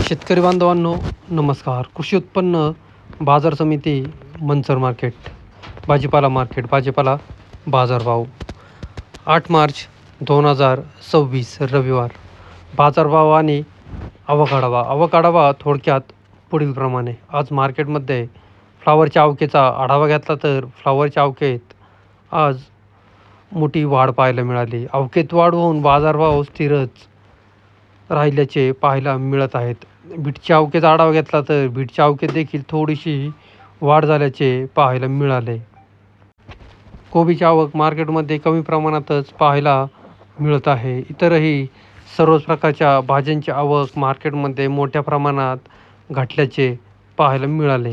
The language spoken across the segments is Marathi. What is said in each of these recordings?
शेतकरी बांधवांनो नमस्कार. कृषी उत्पन्न बाजार समिती मंचर मार्केट, भाजीपाला बाजारभाव 8 मार्च 2026 रविवार. बाजारभाव आणि आवक थोडक्यात पुढीलप्रमाणे. आज मार्केटमध्ये फ्लावरच्या आवकेचा आढावा घेतला तर फ्लावरच्या आवकेत आज मोठी वाढ पाहायला मिळाली. आवकेत वाढ होऊन बाजारभाव स्थिरच राहिल्याचे पाहायला मिळत आहेत. बीटच्या आवकेचा आढावा घेतला तर बीटच्या आवकेत देखील थोडीशी वाढ झाल्याचे पाहायला मिळाले. कोबीची आवक मार्केटमध्ये कमी प्रमाणातच पाहायला मिळत आहे. इतरही सर्वच प्रकारच्या भाज्यांची आवक मार्केटमध्ये मोठ्या प्रमाणात घटल्याचे पाहायला मिळाले.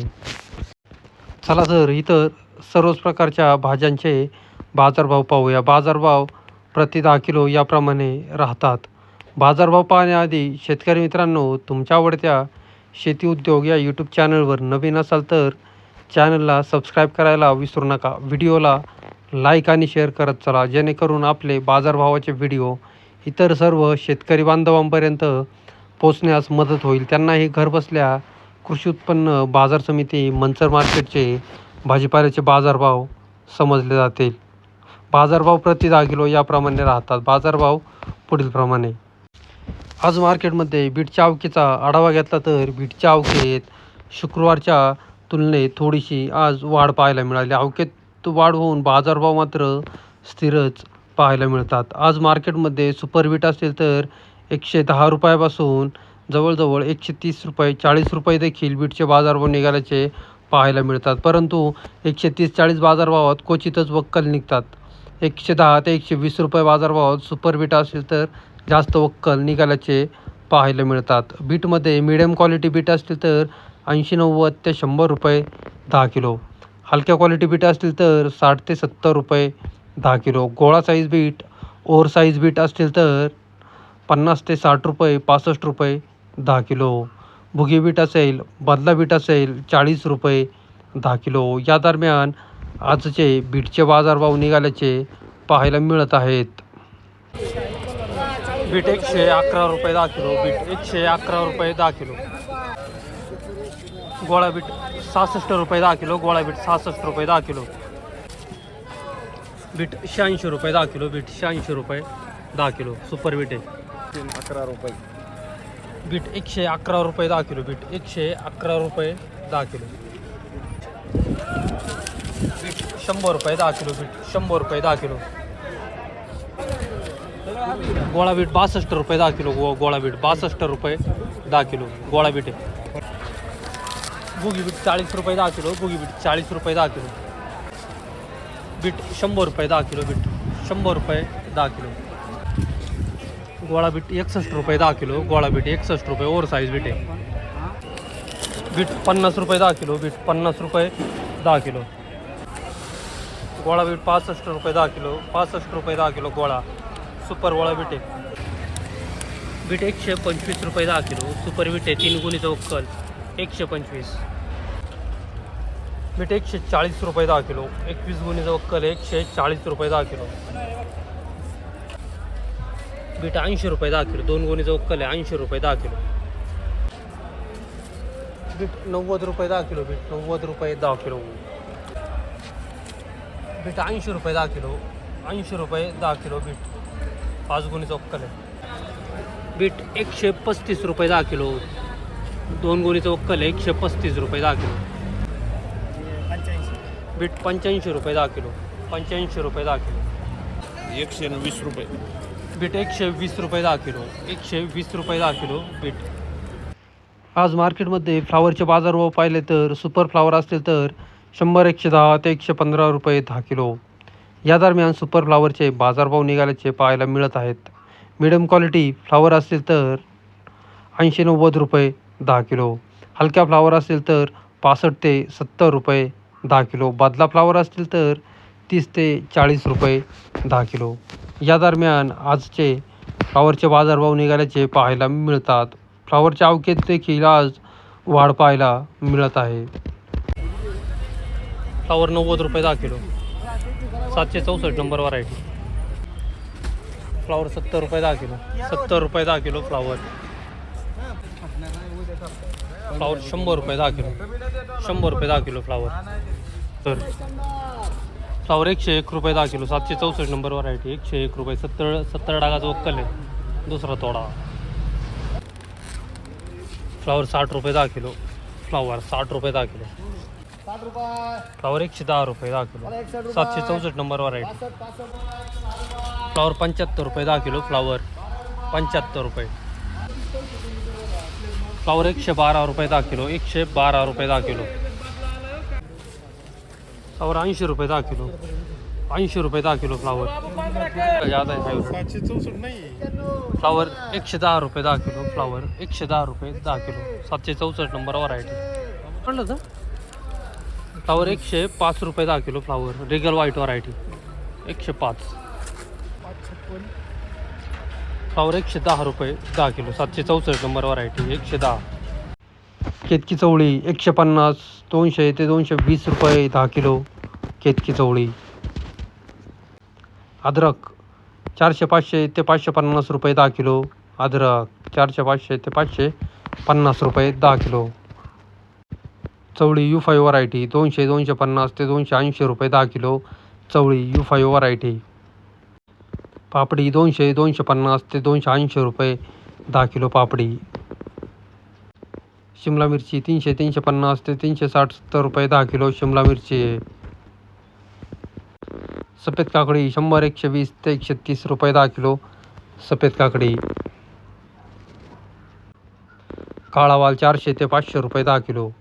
चला तर इतर सर्वच प्रकारच्या भाज्यांचे बाजारभाव पाहूया. बाजारभाव प्रति 10 किलो याप्रमाणे राहतात. बाजारभाव पाहण्याआधी शेतकरी मित्रांनो, तुमच्या आवडत्या शेती उद्योग या यूट्यूब चॅनलवर नवीन असाल तर चॅनलला सबस्क्राईब करायला विसरू नका. व्हिडिओला लाईक आणि शेअर करत चला, जेणेकरून आपले बाजारभावाचे व्हिडिओ इतर सर्व शेतकरी बांधवांपर्यंत पोचण्यास मदत होईल. त्यांनाही घरबसल्या कृषी उत्पन्न बाजार समिती मंचर मार्केटचे भाजीपाल्याचे बाजारभाव समजले जातील. बाजारभाव प्रति 10 किलो याप्रमाणे राहतात. बाजारभाव पुढीलप्रमाणे. आज मार्केटमध्ये बीटच्या आवकेचा आढावा घेतला तर बीटच्या आवकेत शुक्रवारच्या तुलनेत थोडीशी आज वाढ पाहायला मिळाली. आवकेत वाढ होऊन बाजारभाव मात्र स्थिरच पाहायला मिळतात. आज मार्केटमध्ये सुपर बीट असेल तर 110 रुपयापासून जवळजवळ 130 रुपये 40 रुपये देखील बीटचे बाजारभाव निघाल्याचे पाहायला मिळतात. परंतु 130-40 बाजारभावात क्वचितच वक्कल निघतात. 110 ते 120 रुपये बाजारभावात सुपर बीट असेल तर जास्त वक्कल निघाल्याचे पाहायला मिळतात. बीटमध्ये मिडियम क्वालिटी बीट असतील तर 80-90 ते 100 रुपये 10 किलो. हलक्या क्वालिटी बीट असतील तर 60 ते 70 रुपये 10 किलो. गोळा size beet, over size beet असतील तर 50 ते 60 रुपये 65 रुपये 10 किलो. भुगी बीट असेल, बदला बीट असेल 40 रुपये 10 किलो. या दरम्यान आजचे बीटचे बाजारभाव निघाल्याचे पाहायला मिळत आहेत. बीट 111 रुपये 10 किलो. बीट 111 रुपये 10 किलो. गोळा बीट 66 रुपये 10 किलो. गोळा बीट 66 रुपये 10 किलो. बीट 86 रुपये 10 किलो. बीट 86 रुपये 10 किलो. सुपर बीट आहे 11 रुपये. बीट 111 रुपये 10 किलो. बीट 111 रुपये 10 किलो. बीट 100 रुपये 10 किलो. बीट 100 रुपये 10 किलो. गोळा बीट 62 रुपये 10 किलो. गोळा बीट 62 रुपये 10 किलो. गोळा बीट आहे. भुगी बीट 40 रुपये 10 किलो. भुगी बीट 40 रुपये 10 किलो. बीट 100 रुपये 10 किलो. बीट 100 रुपये 10 किलो. गोळा बीट 61 रुपये 10 किलो. गोळा बीट 61 रुपये ओव्हर साईज बीट आहे. बीट 50 रुपये 10 किलो. बीट 50 रुपये 10 किलो. गोळा बीट 65 रुपये 10 किलो. 65 रुपये 10 किलो गोळा. सुपर गोळा बीट आहे. बीट 125 रुपये 10 किलो. सुपर बीट आहे 3 गुणीचं वक्कल 125. बीट 140 रुपये 10 किलो. 21 गुणीचं वक्कल 140 रुपये 10 किलो. बीट 80 रुपये 10 किलो. 2 गुणीचं वक्कल आहे 80 रुपये 10 किलो. बीट 90 रुपये 10 किलो. बीट 90 रुपये 10 किलो. बीट 80 रुपये 10 किलो. 80 रुपये 10 किलो. बीट 5 गुणीचं वक्कल आहे. बीट 135 रुपये 10 किलो. 2 गुणीचं वक्कल आहे 135 रुपये 10 किलो. बीट 85 रुपये 10 किलो. 85 रुपये 10 किलो. 120 रुपये. बीट 120 रुपये 10 किलो. 120 रुपये 10 किलो बीट. आज मार्केटमध्ये फ्लावरचे बाजारभाव पाहिले तर सुपर फ्लावर असतील तर 100, 110 ते 115 रुपये 10 किलो. या दरम्यान सुपर फ्लावरचे बाजारभाव निघाल्याचे पाहायला मिळत आहेत. मिडियम क्वालिटी फ्लावर असतील तर 80-90 रुपये 10 किलो. हलक्या फ्लावर असतील तर 65 ते 70 रुपये 10 किलो. बदला फ्लावर असतील तर 30 ते 40 रुपये 10 किलो. या दरम्यान आजचे फ्लावरचे बाजारभाव निघाल्याचे पाहायला मिळतात. फ्लावरच्या आवकेत देखील आज वाढ पाहायला मिळत आहे. फ्लावर 90 रुपये 10 किलो. 764 number variety. फ्लावर 70 रुपये 10 किलो. 70 रुपये 10 किलो फ्लावर. फ्लावर 100 रुपये 10 किलो. 100 रुपये 10 किलो फ्लावर. तर फ्लावर 101 रुपये 10 किलो. 764 number variety. 101 रुपये. 70 डागाचा वक्कल आहे. दुसरा तोडा. फ्लावर 60 रुपये 10 किलो. फ्लावर 60 रुपये 10 किलो. फ्लावर 110 रुपये 10 किलो. 764 number variety. फ्लावर 75 रुपये 10 किलो. फ्लावर 75 रुपये. फ्लावर 112 रुपये 10 किलो. 112 रुपये 10 किलो. फ्लावर 80 रुपये 10 किलो. 80 रुपये 10 किलो फ्लावर. ज़्यादा है. 764 नाही. फ्लावर 110 रुपये 10 किलो. फ्लावर 110 रुपये 10 किलो. 764 number variety. म्हटलं तर फ्लावर 105 रुपये 10 kilo. Flower Regal white variety. 105. Flower 110 रुपये 10 किलो. 764 number variety. 110. केतकी चवळी 150, 200 ते 220 रुपये 10 किलो. केतकी चवळी. अद्रक 400-500 ते 550 रुपये 10 किलो. अद्रक 400-500 ते 550 रुपये 10 किलो. चवळी U5 व्हरायटी 200-250 ते 280 रुपये 10 किलो. चवळी U5 व्हरायटी. पापडी 200-250 ते 280 रुपये 10 किलो पापडी. शिमला मिरची 300-350 ते 360-70 रुपये 10 किलो शिमला मिरची. सफेद काकडी 100-120 ते 130 रुपये 10 किलो सफेद काकडी. काळा वाल 400 ते 500 रुपये 10 किलो.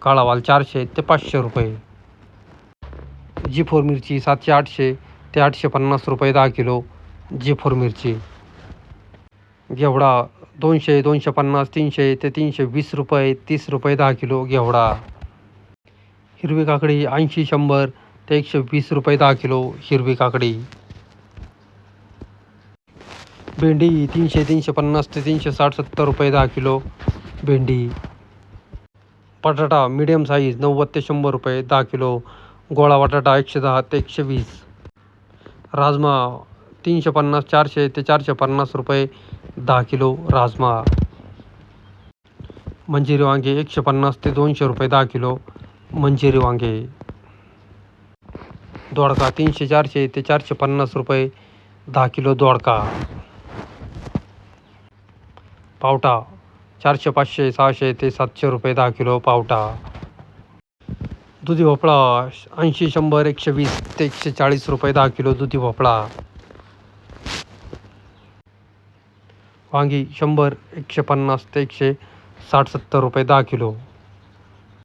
काळा वाल 400 ते 500 रुपये. G4 मिरची 700-800 ते 850 रुपये 10 किलो. G4 मिरची. घेवडा 200-250 300 ते 320 रुपये 30 रुपये 10 किलो घेवडा. हिरवी काकडी 80-100 ते 120 रुपये 10 किलो हिरवी काकडी. भेंडी 300-350 ते 360-70 रुपये 10 किलो भेंडी. बटाटा मीडियम साईज 90 ते 100 रुपये 10 किलो. गोळा बटाटा 110 ते 120. राजमा 350-400 ते 450 रुपये 10 किलो राजमा. मंजिरी वांगे 150 ते 200 रुपये 10 किलो मंजिरी वांगे. दोडका 300-400 ते 450 रुपये 10 किलो दोडका. पावटा 400-500-600 ते 700 रुपये 10 किलो पावटा. दुधी भोपळा 80-100-120 ते 140 रुपये 10 किलो दुधी भोपळा. वांगी 100-150 ते 160-70 रुपये 10 किलो.